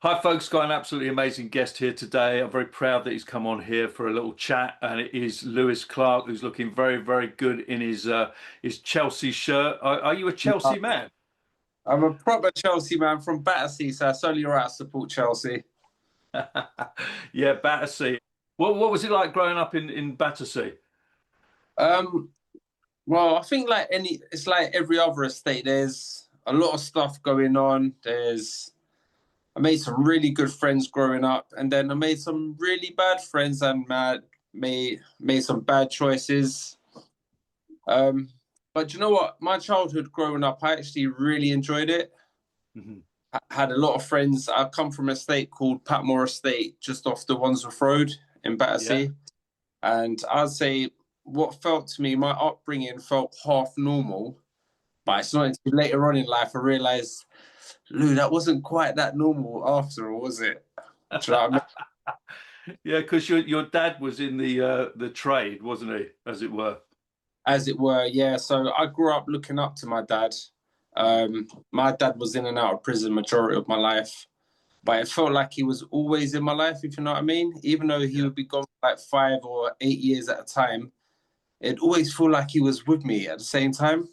Hi, folks. Got an absolutely amazing guest here today. I'm very proud that he's come on here for a little chat, and it is Lewis Clark, who's looking very, very good in his Chelsea shirt. Are you a Chelsea man? I'm a proper Chelsea man from Battersea, so it's only right to support Chelsea. Yeah, Battersea. What was it like growing up in Battersea? Um, well, I think it's like every other estate. There's a lot of stuff going on. I made some really good friends growing up, and then I made some really bad friends and made some bad choices. Um, but you know what? My childhood growing up, I actually really enjoyed it. Mhm. I had a lot of friends. I come from a estate called Patmore Estate, just off the Wandsworth Road in Yeah. Battersea. And I'd say what felt to me, my upbringing felt half normal, but Yeah. it's not until later on in life I realized, Lou, that wasn't quite that normal after all, was it? Do you know what I mean? Yeah, because your dad was in the trade, wasn't he, as it were? As it were, yeah. So I grew up looking up to my dad. Mhm. My dad was in and out of prison majority of my life, but it felt like he was always in my life, if you know what I mean. Even though he Yeah. would be gone for like 5 or 8 years at a time, it always felt like he was with me at the same time.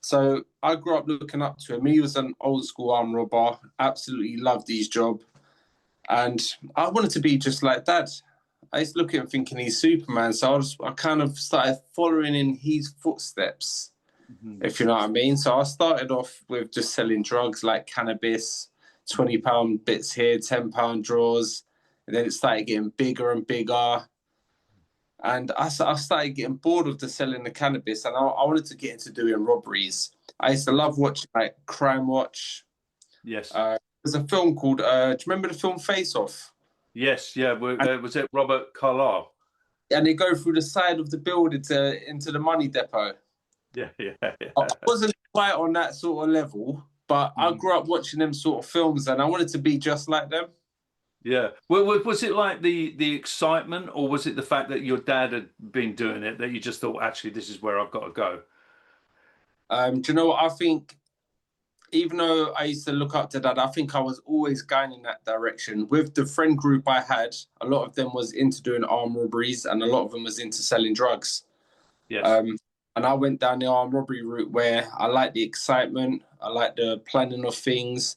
So I grew up looking up to him. He was an old school arm robber, absolutely loved his job. And I wanted to be just like dad. I used to look at him thinking he's Superman. So I kind of started following in his footsteps, Mhm. if you know what I mean. So I started off with just selling drugs like cannabis, Mhm. £20 bits here, £10 draws. And then it started getting bigger and bigger. And I started getting bored of the selling the cannabis, and I wanted to get into doing robberies. I used to love watching like Crime Watch. Yes. There's a film called. Do you remember the film Face Off? Yes. Yeah. And, Was it Robert Carlyle? and they go through the side of the building into the money depot. Yeah. Yeah. I Yeah. wasn't quite on that sort of level, but I Mhm. grew up watching them sort of films, and I wanted to be just like them. Yeah. Well, was it like the excitement, or was it the fact that your dad had been doing it that you just thought, actually, this is where I've got to go? Do you know what I think? Even though I used to look up to that, I think I was always going in that direction. With the friend group I had, a lot of them was into doing armed robberies and a lot of them was into selling drugs. Yes. Um, and I went down the armed robbery route where I like the excitement, I like the planning of things,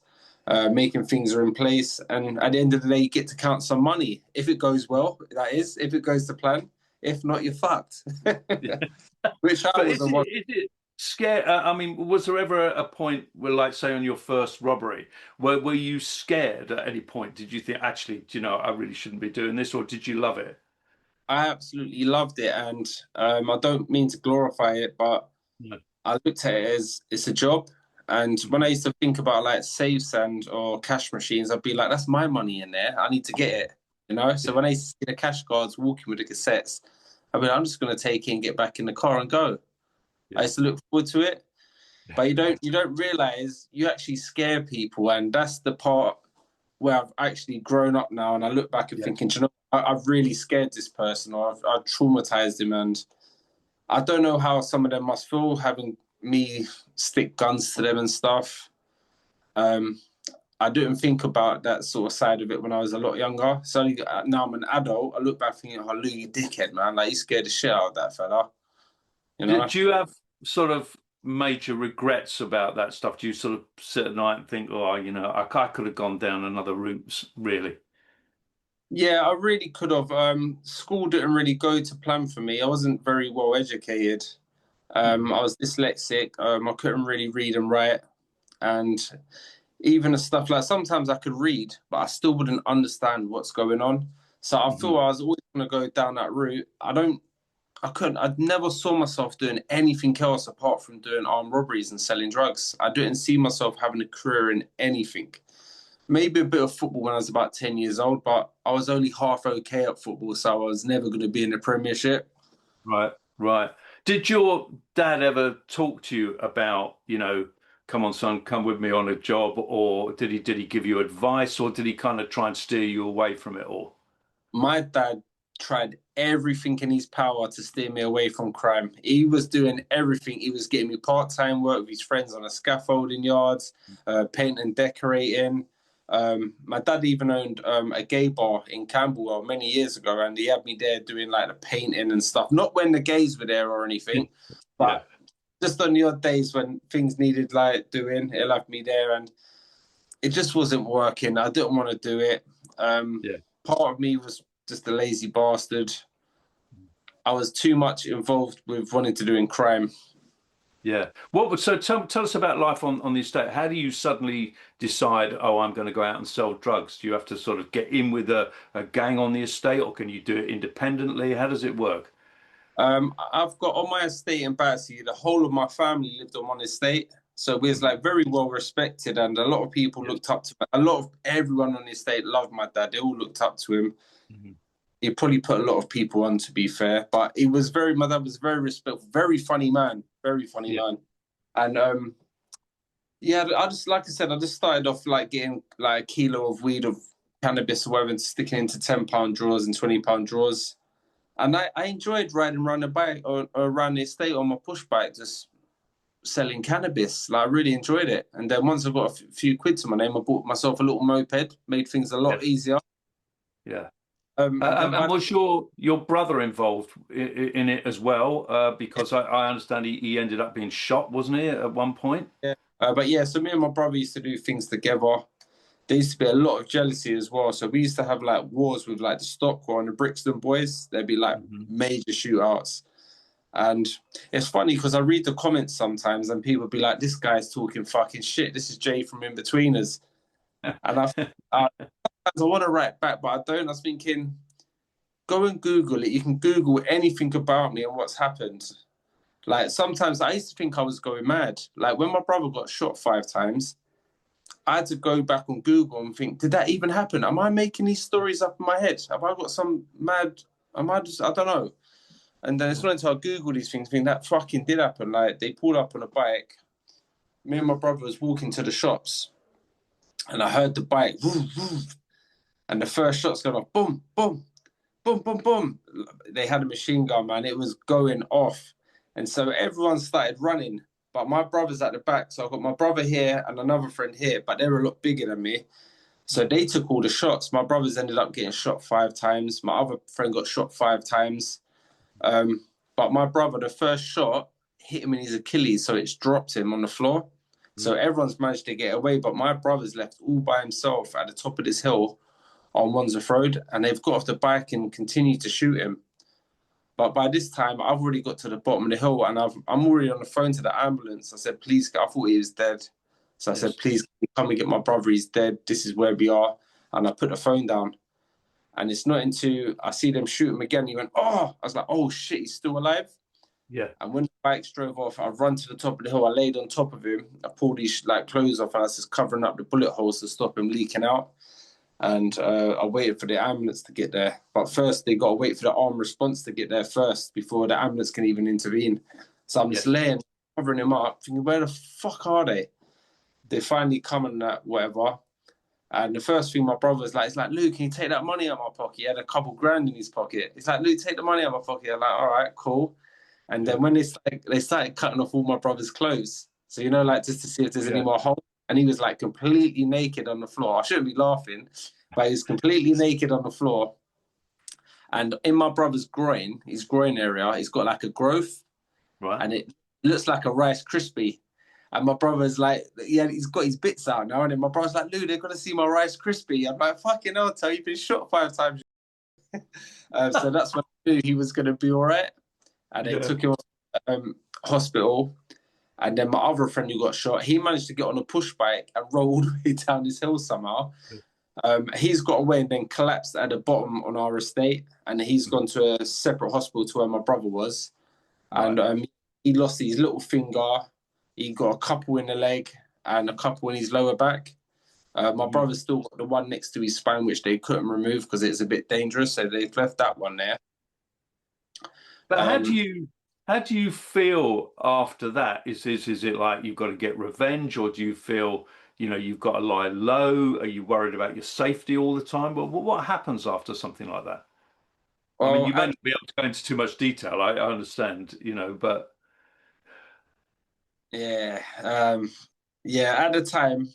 making things are in place. And at the end of the day, you get to count some money. If it goes well, that is, if it goes to plan. If not, you're fucked. Yeah. Which I But was the one. is it scare? I mean, was there ever a point where, like, say, on your first robbery, were you scared at any point? Did you think, actually, do you know, I really shouldn't be doing this, or did you love it? I absolutely loved it. And I don't mean to glorify it, but No. I looked at it as it's a job. And when I Mhm. used to think about like safes and or cash machines, I'd be like, that's my money in there. I need to get it. You know? So Yeah. when I used to see the cash guards walking with the cassettes, I mean, I'm just gonna take it and get back in the car and go. I Yeah. used to look forward to it. But you don't realize you actually scare people, and that's the part where I've actually grown up now and I look back and Yeah. thinking, you know, I've really scared this person or I've traumatized him and I don't know how some of them must feel having me stick guns to them and stuff. Um, I didn't think about that sort of side of it when I was a lot younger. So now I'm an adult. I look back thinking, oh, Lou, you dickhead, man. Like, you scared the shit out of that fella, you know? Do you have sort of major regrets about that stuff? Do you sort of sit at night and think, oh, I could have gone down another route, really? Yeah, I really could have. School didn't really go to plan for me. I wasn't very well educated. Mhm. I was dyslexic. I couldn't really read and write. And even the stuff like sometimes I could read, but I still wouldn't understand what's going on. So I feel Mhm. I was always going to go down that route. I couldn't, I never saw myself doing anything else apart from doing armed robberies and selling drugs. I didn't see myself having a career in anything. Maybe a bit of football when I was about 10 years old, but I was only half okay at football, so I was never going to be in the Premiership. Right, right. Did your dad ever talk to you about, come on, son, come with me on a job, or did he give you advice, or did he kind of try and steer you away from it all? My dad tried everything in his power to steer me away from crime. He was doing everything. He was getting me part time work with his friends on the scaffolding yards, painting and decorating. My dad even owned a gay bar in Camberwell many years ago, and he had me there doing like the painting and stuff. Not when the gays were there or anything, Yeah. but just on the odd days when things needed like doing, he'll have me there, and it just wasn't working. I didn't want to do it. Um, Yeah. Part of me was just a lazy bastard. I was too much involved with wanting to do in crime. Yeah. So tell us about life on the estate. How do you suddenly decide, oh, I'm going to go out and sell drugs? Do you have to sort of get in with a gang on the estate, or can you do it independently? How does it work? I've got on my estate in Battersea, the whole of my family lived on one estate. So we was Mhm. like very well respected, and a lot of people Yeah. looked up to me. A lot of everyone on the estate loved my dad. They all looked up to him. Mhm. He probably put a lot of people on, to be fair. But he was very, my dad was very respectful, very funny man, very funny Yeah. man. And yeah, I just like I said, I just started off like getting like a kilo of weed of cannabis or whatever, and sticking into £10 drawers and £20 drawers. And I enjoyed riding around the bike or around the estate on my push bike, just selling cannabis. Like I really enjoyed it. And then once I got a few quid to my name, I bought myself a little moped, made things a lot Yes. easier. Yeah. And then And by was your brother involved in it as well? Because I understand he ended up being shot, wasn't he, at one point? yeah. But yeah, so me and my brother used to do things together. There used to be a lot of jealousy as well. So we used to have like wars with like the Stockwell and the Brixton boys. There'd be like Hmm. major shootouts. And it's funny because I read the comments sometimes and people be like, this guy's talking fucking shit. This is Jay from In Betweeners. And I, I want to write back, but I don't. I was thinking, go and Google it. You can Google anything about me and what's happened. Like sometimes I used to think I was going mad. Like when my brother got shot 5 times, I had to go back on Google and think, did that even happen? Am I making these stories up in my head? Have I got some mad? Am I just? I don't know. And then it's not until I Google these things, think that fucking did happen. Like they pulled up on a bike. Me and my brother was walking to the shops, and I heard the bike, woof, woof, and the first shot's going off, boom, boom, boom, boom, boom. They had a machine gun, man. It was going off. And so everyone started running. But my brother's at the back. So I've got my brother here and another friend here, but they're a lot bigger than me. So they took all the shots. My brothers ended up getting shot 5 times. My other friend got shot 5 times. Um, but my brother, the first shot hit him in his Achilles, so it's dropped him on the floor. So everyone's managed to get away, but my brother's left all by himself at the top of this hill on Wandsworth Road, and they've got off the bike and continue to shoot him. But by this time, I've already got to the bottom of the hill, and I'm already on the phone to the ambulance. I said, "Please," I thought he was dead, so I said, Yes. "Please come and get my brother. He's dead. This is where we are." And I put the phone down, and it's not until I see them shoot him again. He went, "Oh!" I was like, "Oh shit, he's still alive." Yeah. And when the bikes drove off, I run to the top of the hill. I laid on top of him. I pulled his like clothes off, and I was just covering up the bullet holes to stop him leaking out. And I waited for the ambulance to get there. But first, they got to wait for the armed response to get there first before the ambulance can even intervene. So I'm just Yes. laying, covering him up, thinking, where the fuck are they? They finally come and that, whatever. And the first thing my brother was like, it's like, Luke, can you take that money out of my pocket? He had a couple grand in his pocket. It's like, Luke, take the money out of my pocket. I'm like, all right, cool. And Yeah. then when they started cutting off all my brother's clothes. So, you know, like just to see if there's any Yeah. more holes. And he was like completely naked on the floor. I shouldn't be laughing, but he was completely naked on the floor. And in my brother's groin, his groin area, he's got like a growth Right. and it looks like a Rice Krispie. And my brother's like, yeah, he's got his bits out now. And then my brother's like, Lou, they're going to see my Rice Krispie. I'm like, fucking hell, tell you've been shot 5 times. So that's when I knew he was going to be all right. And they Yeah. took him to hospital. And then my other friend who got shot, he managed to get on a push bike and roll all the way down this hill somehow. He's got away and then collapsed at the bottom on our estate. And he's gone to a separate hospital to where my brother was. And Right. he lost his little finger. He got a couple in the leg and a couple in his lower back. My Mhm. brother's still got the one next to his spine, which they couldn't remove because it's a bit dangerous. So they've left that one there. But Um, how do you feel after that? Is it like you've got to get revenge, or do you feel, you've got to lie low? Are you worried about your safety all the time? But what happens after something like that? I mean, well, you may not be able to go into too much detail. I understand, but yeah, yeah. At the time,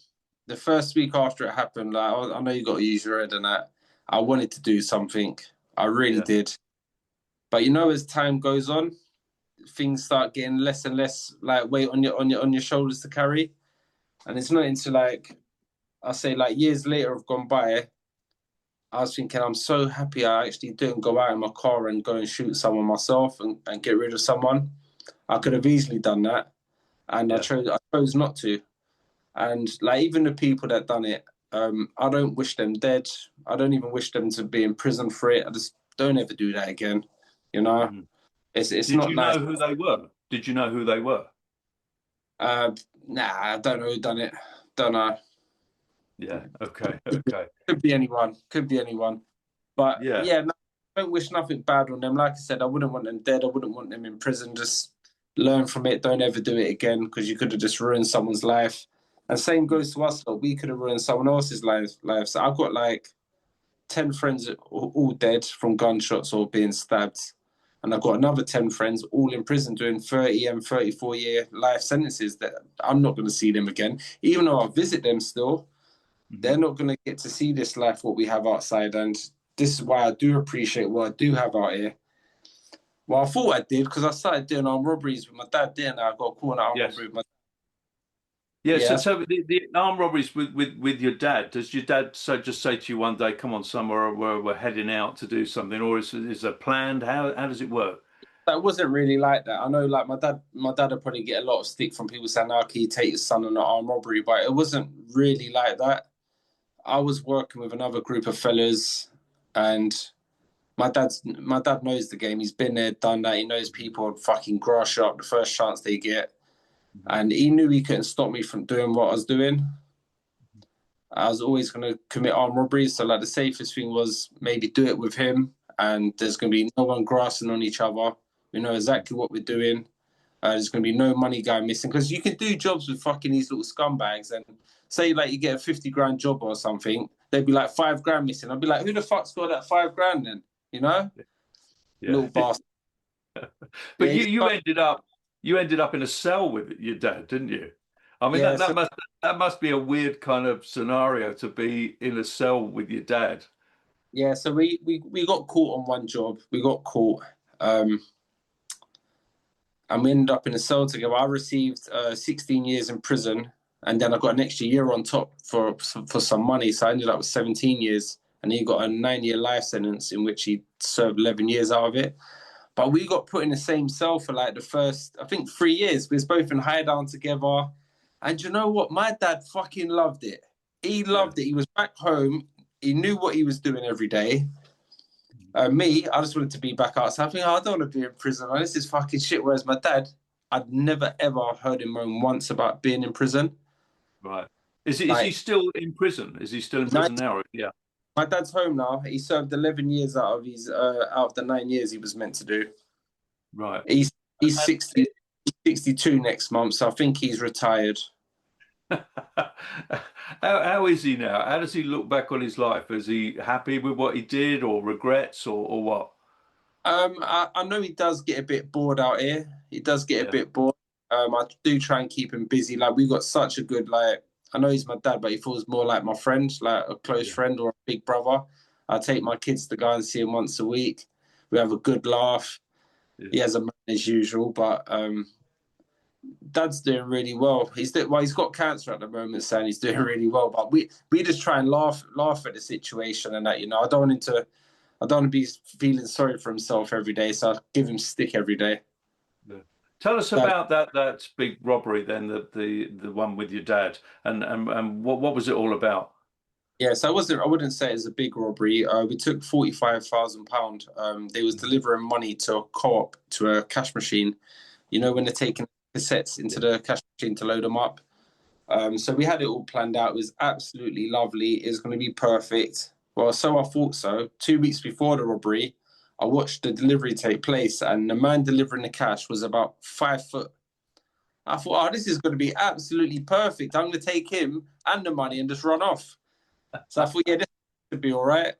the first week after it happened, like I know you got to use your head and that. I wanted to do something. I really Yeah, did. But you know, as time goes on, things start getting less and less like weight on your shoulders to carry. And it's not until like I say like years later have gone by, I was thinking I'm so happy I actually didn't go out in my car and go and shoot someone myself and get rid of someone. I could have easily done that. And yeah. I chose not to. And like even the people that done it, I don't wish them dead. I don't even wish them to be in prison for it. I just don't ever do that again. You know, Mhm. it's Did not you nice. know who they were? Did you know who they were? Uh, nah, I don't know who done it. Don't know. Yeah. Okay. Okay. Could be anyone. Could be anyone. But Yeah. yeah, no, I don't wish nothing bad on them. Like I said, I wouldn't want them dead. I wouldn't want them in prison. Just learn from it. Don't ever do it again because you could have just ruined someone's life. And same Mm. goes to us. Like, we could have ruined someone else's life. So I've got like 10 friends all dead from gunshots or being stabbed. And I've got another 10 friends all in prison doing 30 and 34-year life sentences that I'm not going to see them again. Even though I visit them still, they're Mhm. not going to get to see this life, what we have outside. And this is why I do appreciate what I do have out here. Well, I thought I did because I started doing armed robberies with my dad, didn't I? I got caught in an armed Yes. robbery with my dad. Yeah. So, Yeah, so the armed robberies with your dad. Does your dad just say to you one day, "Come on, somewhere where we're heading out to do something," or is it planned? How does it work? that wasn't really like that. I know, like my dad would probably get a lot of stick from people saying, "How can you take your son on an armed robbery?" But it wasn't really like that. I was working with another group of fellas, and my dad knows the game. He's been there, done that. He knows people would fucking grass you up the first chance they get, Mhm. and he knew he couldn't stop me from doing what I was doing. I was always going to commit armed robberies, so like the safest thing was maybe do it with him, and there's going to be no one grassing on each other. We know exactly what we're doing. There's going to be no money going missing because you can do jobs with fucking these little scumbags and say like you get a 50 grand job or something, they'd be like 5 grand missing. I'd be like, who the fuck's got that 5 grand then? You know, Yeah. little bastard. But Yeah, you ended up in a cell with your dad, didn't you? I mean yeah. that So that must be a weird kind of scenario to be in a cell with your dad. yeah, so we got caught on one job. We got caught, um, and we ended up in a cell together. I received 16 years in prison, and then I got an extra year on top for some money. So I ended up with 17 years, and he got a 9-year life sentence in which he served 11 years out of it. But we got put in the same cell for like the first, I think, 3 years. We was both in high down together. And you know what? My dad fucking loved it. He Yeah. loved it. He was back home. He knew what he was doing every day. Me, I just wanted to be back outside. I think, oh, I don't want to be in prison. This is fucking shit. Whereas my dad, I'd never ever heard him moan once about being in prison. Right. Is he Like, still in prison? Is he still in prison now? Yeah. my dad's home now. He served 11 years out of the 9 years he was meant to do. Right. He's he's And 60, 62 next month, so I think he's retired. how is he now? How does he look back on his life? Is he happy with what he did or regrets or what? I know he does get a bit bored out here. He does get a Yeah. bit bored. I do try and keep him busy. Like we got such a good like. I know he's my dad, but he feels more like my friend, like a close Yeah. friend or a big brother. I take my kids to go and see him once a week. We have a good laugh. Yeah. He has a man as usual, but dad's doing really well. He's got cancer at the moment, so he's doing really well. But we just try and laugh at the situation and that. I don't want to be feeling sorry for himself every day, so I give him stick every day. Yeah. Tell us That about that big robbery then, the one with your dad, and what was it all about? Yeah, so I wouldn't say it's a big robbery. We took £45,000. They was Mhm. delivering money to a co-op to a cash machine. You know when they're taking cassettes into Yeah. the cash machine to load them up. So we had it all planned out. It was absolutely lovely. It was going to be perfect. Well, so I thought so. 2 weeks before the robbery, I watched the delivery take place, and the man delivering the cash was about 5 foot. I thought, oh, this is going to be absolutely perfect. I'm going to take him and the money and just run off. So I thought, yeah, this could be all right.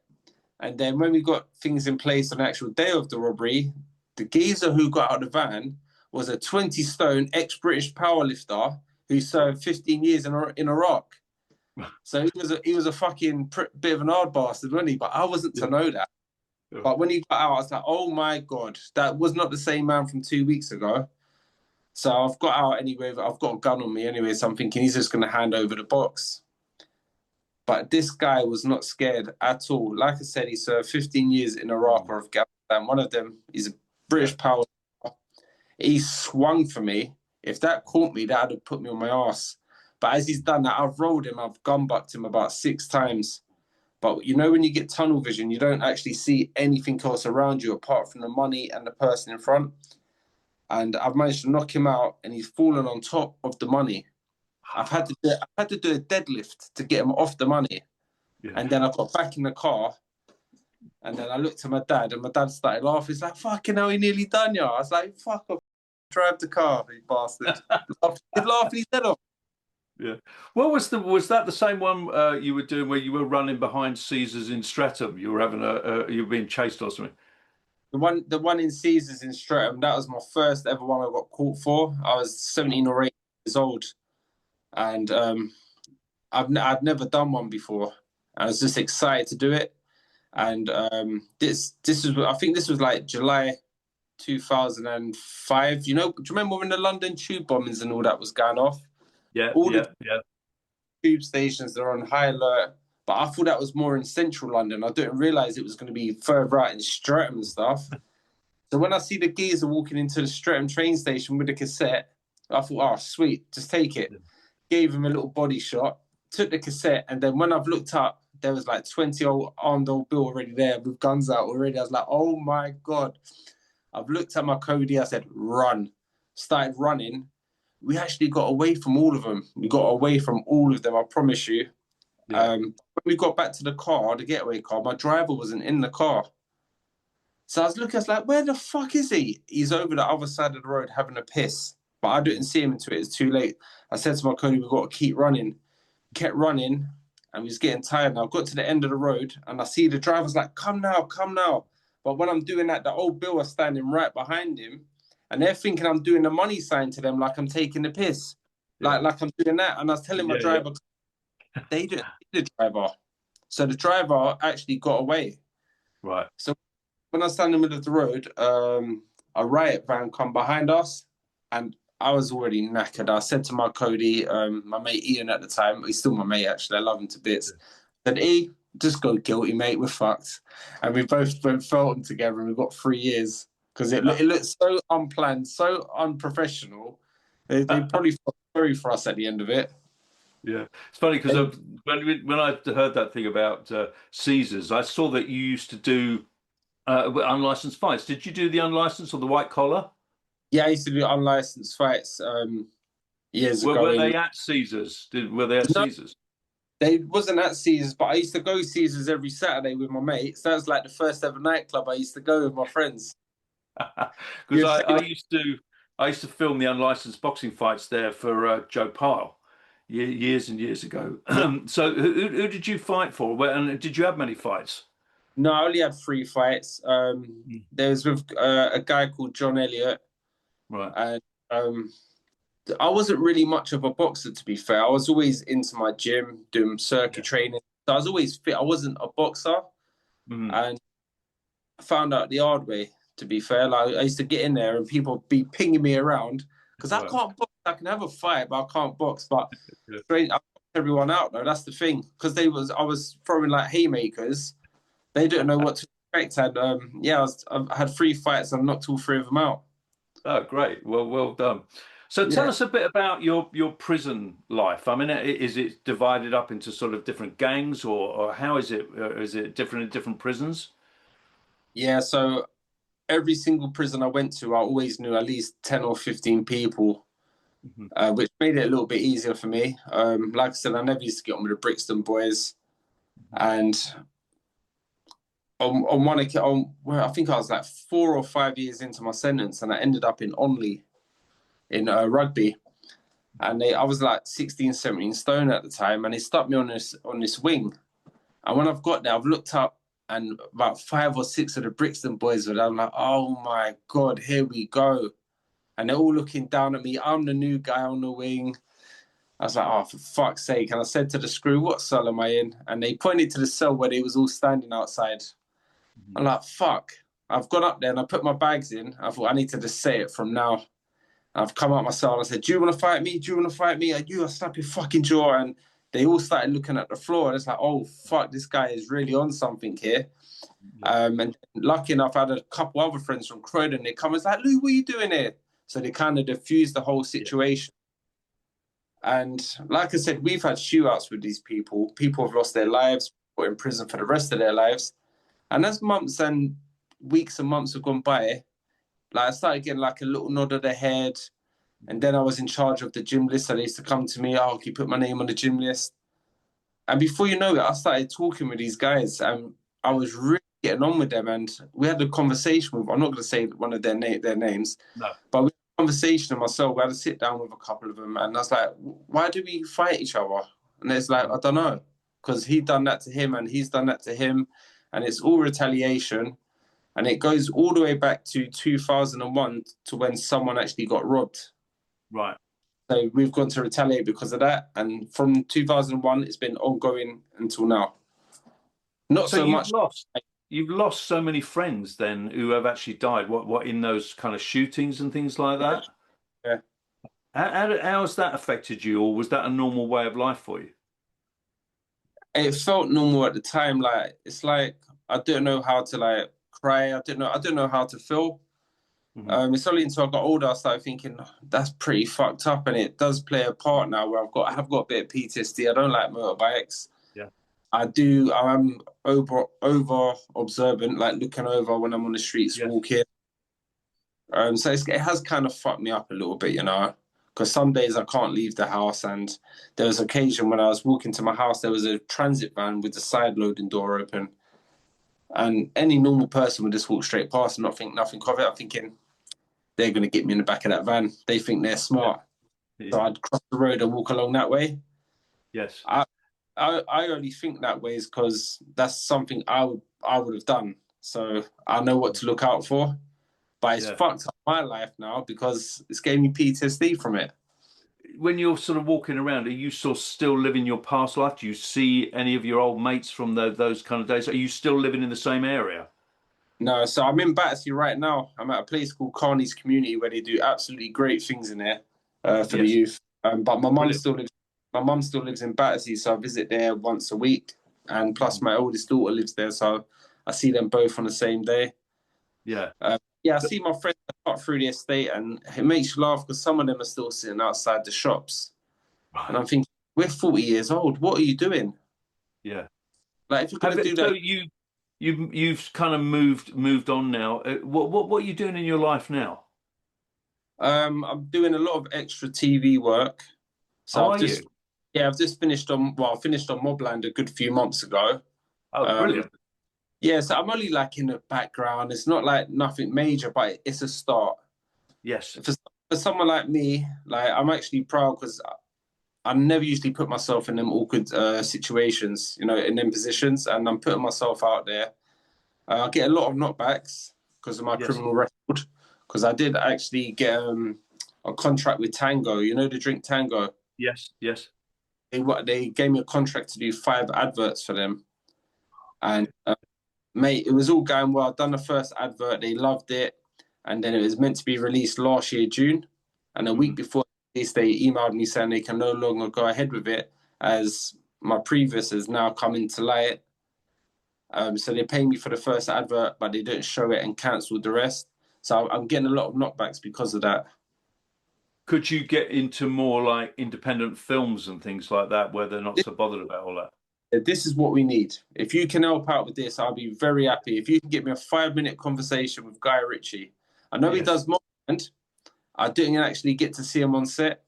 And then when we got things in place on the actual day of the robbery, the geezer who got out of the van was a 20 stone ex British powerlifter who served 15 years in Iraq. So he was a fucking bit of an hard bastard, wasn't he? But I wasn't Yeah. to know that. Yeah. But when he got out, I was like, oh my God, that was not the same man from 2 weeks ago. So I've got out anyway. I've got a gun on me anyway. So I'm thinking he's just going to hand over the box. But this guy was not scared at all. Like I said, he served 15 years in Iraq Mm. or Afghanistan. One of them, he's a Yeah. British power. He swung for me. If that caught me, that would have put me on my ass. But as he's done that, I've rolled him. I've gun bucked him about 6 times. But you know, when you get tunnel vision, you don't actually see anything else around you apart from the money and the person in front. And I've managed to knock him out, and he's fallen on top of the money. I've had to do a deadlift to get him off the money, Yeah. and then I got back in the car, and then I looked at my dad, and my dad started laughing. He's like, "Fucking hell, he nearly done you." I was like, "Fuck off, drive the car, you bastard!" He's laughing his head off. Yeah. Was that the same one you were doing where you were running behind Caesars in Streatham? You were having you were being chased or something? The one in Caesars in Streatham, that was my first ever one I got caught for. I was 17 or 18 years old, and I'd never done one before. I was just excited to do it, and this was, I think this was like July 2005. Do you remember when the London tube bombings and all that was going off? Yeah, All the yeah, yeah, tube stations are on high alert, but I thought that was more in central London. I didn't realize it was going to be further out in Streatham and stuff. So when I see the geezer walking into the Streatham train station with the cassette, I thought, oh, sweet, just take it. yeah. Gave him a little body shot, took the cassette, and then when I've looked up, there was like 20 old armed old Bill already there with guns out already. I was like, oh my God. I've looked at my Cody, I said, run. Started running. We actually got away from all of them. We got away from all of them, I promise you. Yeah. When we got back to the car, the getaway car, my driver wasn't in the car. So I was like, where the fuck is he? He's over the other side of the road having a piss. But I didn't see him until it was too late. I said to my Cody, we've got to keep running. Kept running, and we was getting tired. And I got to the end of the road, and I see the driver's like, come now, come now. But when I'm doing that, the old Bill are standing right behind him, and they're thinking I'm doing the money sign to them like I'm taking the piss. Yeah. Like I'm doing that. And I was telling my Yeah, yeah. driver, they didn't see the driver. So the driver actually got away. Right. So when I stand in the middle of the road, a riot van come behind us, and I was already knackered. I said to my Cody, my mate Ian at the time, he's still my mate actually, I love him to bits. I said, E, just go guilty, mate, we're fucked. And we both went Felton together, and we got 3 years because it looked so unplanned, so unprofessional. They probably felt sorry for us at the end of it. Yeah, it's funny because when I heard that thing about Caesars, I saw that you used to do unlicensed fights. Did you do the unlicensed or the white collar? Yeah, I used to do unlicensed fights years ago. Were they at Caesars? Were they at No, Caesars? they wasn't at Caesars, but I used to go Caesars every Saturday with my mates. That was like the first ever nightclub I used to go with my friends. Because I used to film the unlicensed boxing fights there for Joe Pyle years and years ago. So who did you fight for? And did you have many fights? No, I only had 3 fights. Mm. There was with a guy called John Elliott, Right. and I wasn't really much of a boxer, to be fair. I was always into my gym, doing circuit Yeah. training. So I was always fit. I wasn't a boxer, Mm. and I found out the hard way, to be fair. Like I used to get in there and people be pinging me around because I Right. can't box. I can have a fight, but I can't box. But Yeah. I boxed everyone out though. That's the thing. Because I was throwing like haymakers. They didn't know what to expect. And yeah, I had 3 fights and knocked all 3 of them out. Oh, great. Well done. So tell Yeah. us a bit about your prison life. I mean, is it divided up into sort of different gangs, or how is it? Is it different in different prisons? Yeah. So every single prison I went to, I always knew at least 10 or 15 people, Mhm. which made it a little bit easier for me. Like I said, I never used to get on with the Brixton boys. And on one occasion, well, I think I was like 4 or 5 years into my sentence, and I ended up in Onley in rugby. And I was like 16, 17 stone at the time, and they stuck me on this wing. And when I've got there, I've looked up, and about 5 or 6 of the Brixton boys were there. I'm like, oh my God, here we go. And they're all looking down at me. I'm the new guy on the wing. I was like, oh, for fuck's sake. And I said to the screw, what cell am I in? And they pointed to the cell where they was all standing outside. Mhm. I'm like, fuck. I've gone up there and I put my bags in. I thought I need to just say it from now. I've come out my cell and I said, do you want to fight me? Do you want to fight me? I'll snap your fucking jaw. And they all started looking at the floor. And it's like, oh, fuck, this guy is really on something here. Yeah. And lucky enough, I had a couple other friends from Croydon. They come and like, Lou, what are you doing here? So they kind of diffused the whole Yeah. situation. And like I said, we've had shootouts with these people. People have lost their lives, put in prison for the rest of their lives. And as months and weeks and months have gone by, like I started getting like a little nod of the head. And then I was in charge of the gym list. So they used to come to me, oh, can you put my name on the gym list? And before you know it, I started talking with these guys and I was really getting on with them. And we had a conversation with, I'm not going to say one of their names, No. but we had a conversation with myself. We had to sit down with a couple of them. And I was like, why do we fight each other? And it's like, I don't know. Because he done that to him and he's done that to him. And it's all retaliation. And it goes all the way back to 2001 to when someone actually got robbed. Right. So we've gone to retaliate because of that. And from 2001, it's been ongoing until now. Not So so much. you've lost so many friends then who have actually died. What in those kind of shootings and things like that? Yeah. How has that affected you, or was that a normal way of life for you? It felt normal at the time. Like, it's like, I didn't know how to like cry. I didn't know how to feel. Hmm. It's only until I got older I started thinking, "Oh, that's pretty fucked up," and it does play a part now where I have got a bit of PTSD. I don't like motorbikes. Yeah. I do. I am over observant, like looking over when I'm on the streets Yes. walking. So it has kind of fucked me up a little bit, because some days I can't leave the house. And there was an occasion when I was walking to my house, there was a transit van with the side loading door open, and any normal person would just walk straight past and not think nothing of it. I'm thinking they're going to get me in the back of that van. They think they're Yeah. smart. So Yeah. I'd cross the road and walk along that way. Yes. I I only think that way is because that's something I would have done. So I know what to look out for. But it's Yeah. fucked up my life now because it's gave me PTSD from it. When you're sort of walking around, are you sort of still living your past life? Do you see any of your old mates from those kind of days? Are you still living in the same area? No, so I'm in Battersea right now. I'm at a place called Carney's Community where they do absolutely great things in there for the Yes. youth. But Brilliant. my mum still lives in Battersea, so I visit there once a week. And plus, Mhm. my oldest daughter lives there, so I see them both on the same day. Yeah. Yeah, I see my friends cut through the estate, and it makes you laugh because some of them are still sitting outside the shops, and Right. I'm thinking, we're 40 years old. What are you doing? Yeah. Like, if you're Have gonna it, do so that, you've kind of moved on now. What are you doing in your life now? I'm doing a lot of extra TV work. How So are you? I've just finished on, well, I finished on Mobland a good few months ago. Oh, Um, brilliant. yeah, so I'm only like in the background. It's not like nothing major, but it's a start. Yes. For someone like me, like I'm actually proud because I never usually put myself in them awkward situations, in them positions, and I'm putting myself out there. I get a lot of knockbacks because of my Yes. criminal record. Because I did actually get a contract with Tango, the drink Tango. Yes. Yes. They gave me a contract to do 5 adverts for them, and mate, it was all going well. I'd done the first advert, they loved it, and then it was meant to be released last year June, and a week Hmm. before this, they emailed me saying they can no longer go ahead with it as my previous has now come into light. So they pay me for the first advert, but they didn't show it and cancelled the rest. So I'm getting a lot of knockbacks because of that. Could you get into more like independent films and things like that where they're not so bothered about all that? This is what we need. If you can help out with this, I'll be very happy. If you can get me a 5 minute conversation with Guy Ritchie, I know he Yes. does more. I didn't actually get to see him on set.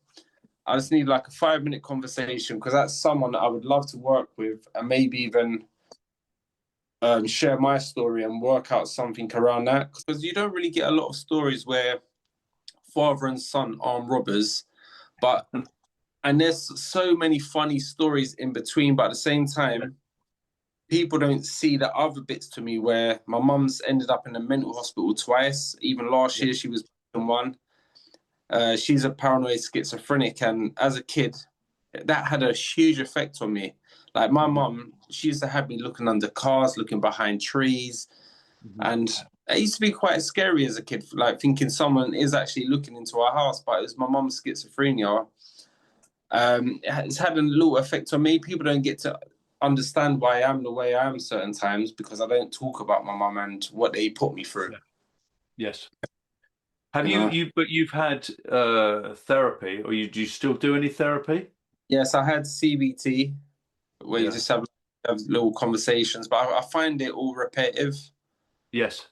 I just need like a 5 minute conversation because that's someone that I would love to work with and maybe even share my story and work out something around that. Because you don't really get a lot of stories where father and son armed robbers, but and there's so many funny stories in between, but at the same Yeah. time, people don't see the other bits to me where my mum's ended up in a mental hospital twice. Even last Yeah. year, she was in one. She's a paranoid schizophrenic, and as a kid, that had a huge effect on me. Like my Hmm. mum, she used to have me looking under cars, looking behind trees, Hmm. and it used to be quite scary as a kid, like thinking someone is actually looking into our house. But it was my mum's schizophrenia. It's had a little effect on me. People don't get to understand why I am the way I am certain times because I don't talk about my mum and what they put me through. Yeah. Yes. Have You you know. but you've had therapy, or do you still do any therapy? Yes, I had CBT where you Yeah. just have little conversations, but I find it all repetitive. Yes.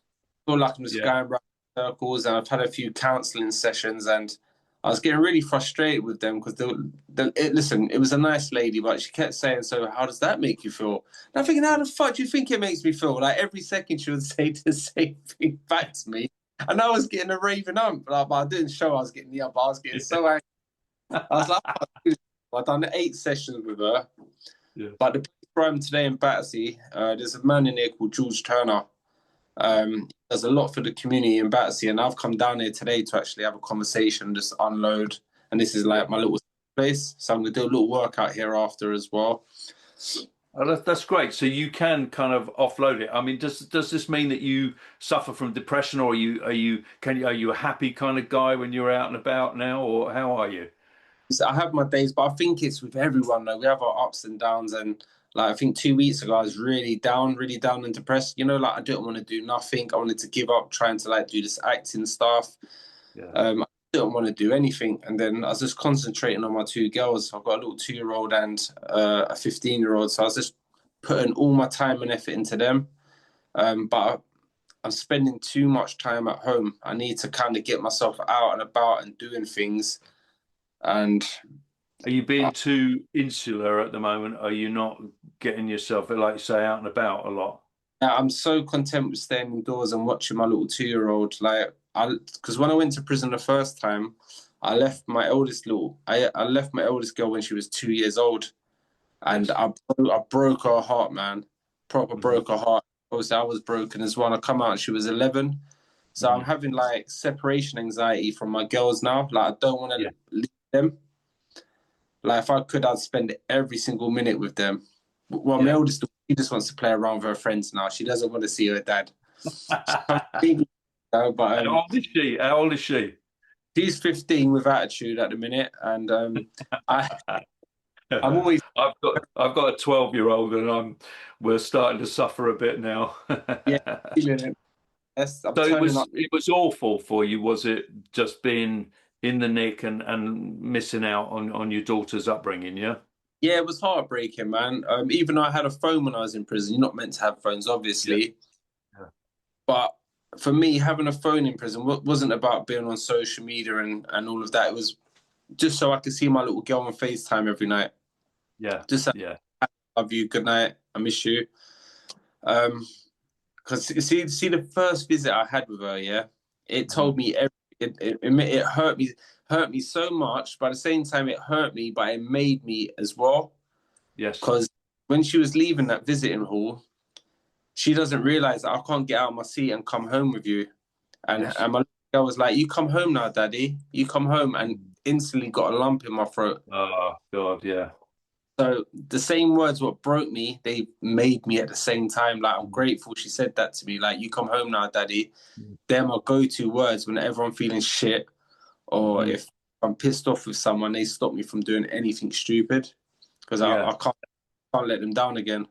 I feel like I'm just Yeah. going around in circles, and I've had a few counselling sessions, and I was getting really frustrated with them because listen, it was a nice lady, but she kept saying, "So how does that make you feel?" And I'm thinking, how the fuck do you think it makes me feel? Like every second she would say the same thing back to me, and I was getting a raving ump. Like, but I didn't show I was getting the ump. I was getting so angry. I was like, oh, I've done 8 sessions with her. Yeah. But the place where I'm today in Battersea, there's a man in there called George Turner. He does a lot for the community in Battersea, and I've come down here today to actually have a conversation, just unload. And this is Yeah. like my little place, so I'm gonna do a little workout here after as well. Oh, that's great. So you can kind of offload it. I mean, does this mean that you suffer from depression, or are you a happy kind of guy when you're out and about now, or how are you? So I have my days, but I think it's with everyone though. We have our ups and downs, and like I think 2 weeks ago I was really down and depressed. You know, like I didn't want to do nothing. I wanted to give up trying to like do this acting stuff. Yeah. I didn't want to do anything. And then I was just concentrating on my 2 girls. I've got a little 2 year old and a 15-year old. So I was just putting all my time and effort into them. But I'm spending too much time at home. I need to kind of get myself out and about and doing things. And Are you I, being too insular at the moment? Are you not getting yourself, like you say, out and about a lot? I'm so content with staying indoors and watching my little 2 year old. Because when I went to prison the first time, I left my eldest girl when she was 2 years old. And Yes. I broke her heart, man. Proper Hmm. broke her heart. Obviously, I was broken as well. I come out and she was 11. So I'm Hmm. having like separation anxiety from my girls now. Like I don't want Yeah. to leave them. Like if I could, I'd spend every single minute with them. Well, my Yeah. eldest, she just wants to play around with her friends now. She doesn't want to see her dad. She comes to see me, but How old is she? How old is she? she's 15 with attitude at the minute, and I I'm always I've got a 12-year-old, and we're starting to suffer a bit now. yeah feeling it. I'm So it turning up. was it was awful for you, was it? Just being in the nick and missing out on your daughter's upbringing, yeah? Yeah, it was heartbreaking, man. Even though I had a phone when I was in prison, you're not meant to have phones, Yeah. obviously. Yeah. But for me, having a phone in prison wasn't about being on social media and all of that. It was just so I could see my little girl on FaceTime every night. Yeah. Just say, Yeah. I love you, good night, I miss you. Um, because see the first visit I had with her, yeah, it Mhm. told me it hurt me so much. But at the same time, it hurt me, but it made me as well. Yes. Because when she was leaving that visiting hall, she doesn't realize that I can't get out of my seat and come home with you. Yes. And my girl was like, "You come home now, Daddy. You come home," and Mm. instantly got a lump in my throat. Oh God, yeah. So the same words what broke me, they made me at the same time. Like I'm Mm. grateful she said that to me. Like, "You come home now, Daddy." Mm. They're my go-to words whenever I'm feeling shit or Mhm. if I'm pissed off with someone. They stop me from doing anything stupid because Yeah. I can't let them down again.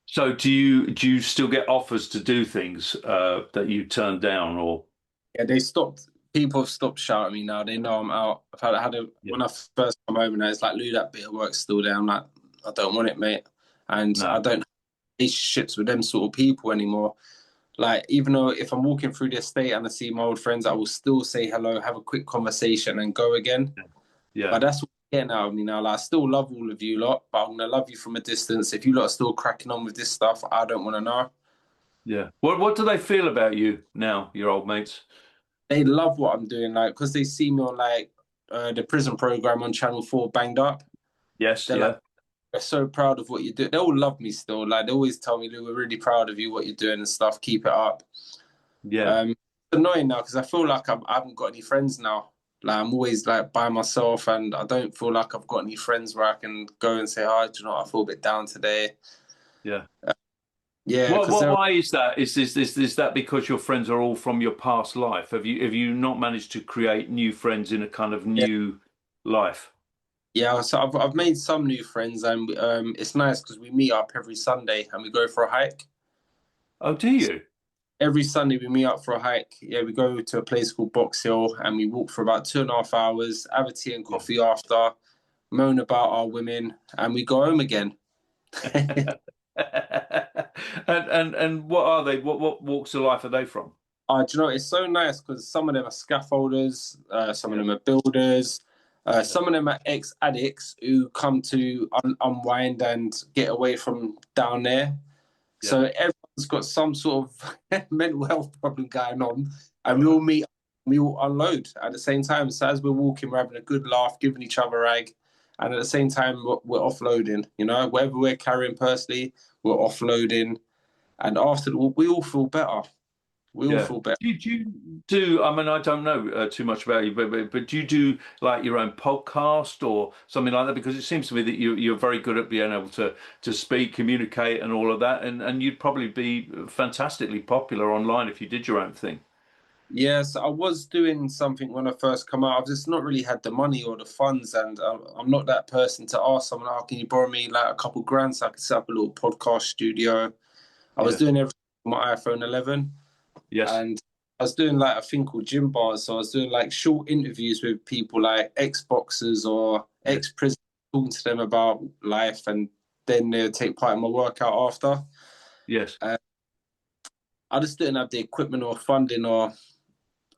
So do you still get offers to do things that you turn down, or Yeah, they stopped. People have stopped shouting at me now. They know I'm out. yeah. When I first come home and it's like, Lou, that bit of work's still there. I'm like, I don't want it, mate. And I No. don't have relationships with them sort of people anymore. Like, even though if I'm walking through the estate and I see my old friends, I will still say hello, have a quick conversation, and go again. Yeah. But that's what you're getting out of me now. Like, I still love all of you lot, but I'm gonna love you from a distance. If you lot are still cracking on with this stuff, I don't want to know. Yeah. What do they feel about you now, your old mates? They love what I'm doing, like because they see me on like the prison program on Channel 4 banged up. Yes, They're like, yeah. they're so proud of what you do. They all love me still. Like they always tell me, Lou, we're really proud of you, what you're doing and stuff. Keep it up. Yeah. It's annoying now because I feel like I haven't got any friends now. Like I'm always like by myself, and I don't feel like I've got any friends where I can go and say, "Hi, do you know what? I feel a bit down today." Yeah. Yeah, What because what they're why is that? Is that because your friends are all from your past life? Have you not managed to create new friends in a kind of yeah, new life? yeah. So I've made some new friends, and it's nice because we meet up every Sunday and we go for a hike. Oh, do you? Every Sunday we meet up for a hike. Yeah, we go to a place called Box Hill and we walk for about 2.5 hours, have a tea and Yeah. coffee after, moan about our women, and we go home again. And what are they? What walks of life are they from? Do you know, it's so nice because some of them are scaffolders, some of Yeah. them are builders, Yeah. some of them are ex-addicts who come to unwind and get away from down there. Yeah. So everyone's got some sort of mental health problem going on, and we Right. all meet, we all unload at the same time. So as we're walking, we're having a good laugh, giving each other a rag, and at the same time, we're offloading. You know, whatever we're carrying personally, we're offloading, and after the walk, we all feel better. We all Yeah. feel better. Do you do? I mean, I don't know too much about you, but do you do like your own podcast or something like that? Because it seems to me that you're very good at being able to speak, communicate, and all of that, and you'd probably be fantastically popular online if you did your own thing. Yes, I was doing something when I first come out. I've just not really had the money or the funds, and I'm not that person to ask someone, "Oh, can you borrow me like a couple grand so I could set up a little podcast studio?" I was Yeah. doing everything on my iPhone 11, Yes. and I was doing like a thing called gym bars. So I was doing like short interviews with people like ex-boxers or Yes. ex-prisoners, talking to them about life, and then they'll take part in my workout after. Yes. Uh, I just didn't have the equipment or funding, or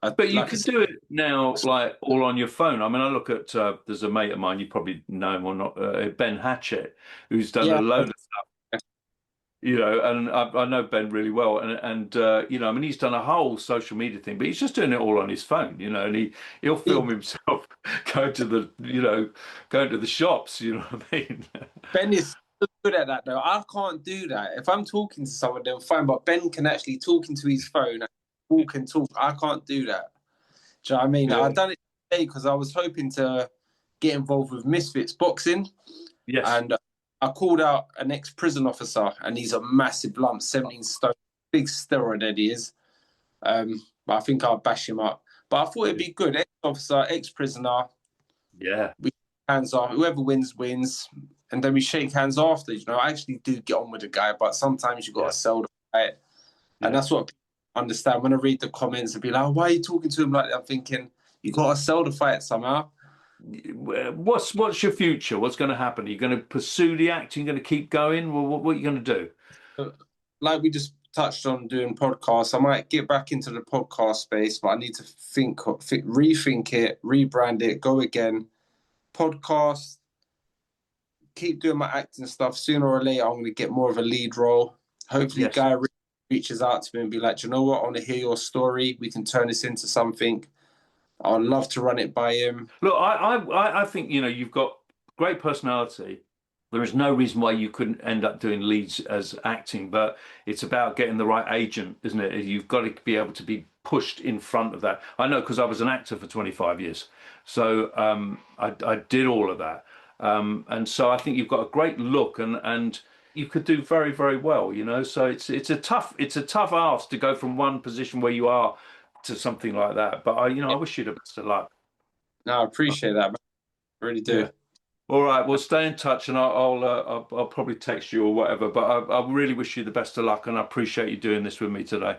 But you like I could said, do it now, like all on your phone. I mean, I look at there's a mate of mine, you probably know him or not, Ben Hatchett, who's done a yeah, load of stuff, and I know Ben really well, and I mean, he's done a whole social media thing, but he's just doing it all on his phone, and he'll film himself going to going to the shops, you know what I mean? Ben is so good at that though. I can't do that. If I'm talking to someone, then fine. But Ben can actually talk into his phone and walk and talk. I can't do that. Do you know what I mean? I Yeah. done it today because I was hoping to get involved with Misfits boxing, Yes. and I called out an ex-prison officer, and he's a massive lump, 17 stone, big steroid head he is. But I think I'll bash him up. But I thought it'd be good. Ex-officer, ex-prisoner. Yeah. We hands off. Whoever wins wins, and then we shake hands after. You know, I actually do get on with the guy, but sometimes you got Yeah. to sell the fight, and Yeah. that's what people understand. When I read the comments and be like, "Why are you talking to him like that?" I'm thinking you got to sell the fight somehow. What's your future? What's going to happen? Are you going to pursue the acting? Going to keep going? Well, what are you going to do? Like we just touched on doing podcasts, I might get back into the podcast space, but I need to rethink it, rebrand it, go again. Podcast, keep doing my acting stuff. Sooner or later, I'm going to get more of a lead role. Hopefully, Yes. Guy reaches out to me and be like, "Do you know what? I want to hear your story. We can turn this into something." I'd love to run it by him. Look, I think you've got great personality. There is no reason why you couldn't end up doing leads as acting, but it's about getting the right agent, isn't it? You've got to be able to be pushed in front of that. I know because I was an actor for 25 years, so I did all of that, and so I think you've got a great look, and you could do very very well. So it's a tough ask to go from one position where you are to something like that. But I wish you the best of luck. No, I appreciate that. Man. I really do. Yeah. All right. Well, stay in touch, and I'll probably text you or whatever. But I really wish you the best of luck, and I appreciate you doing this with me today.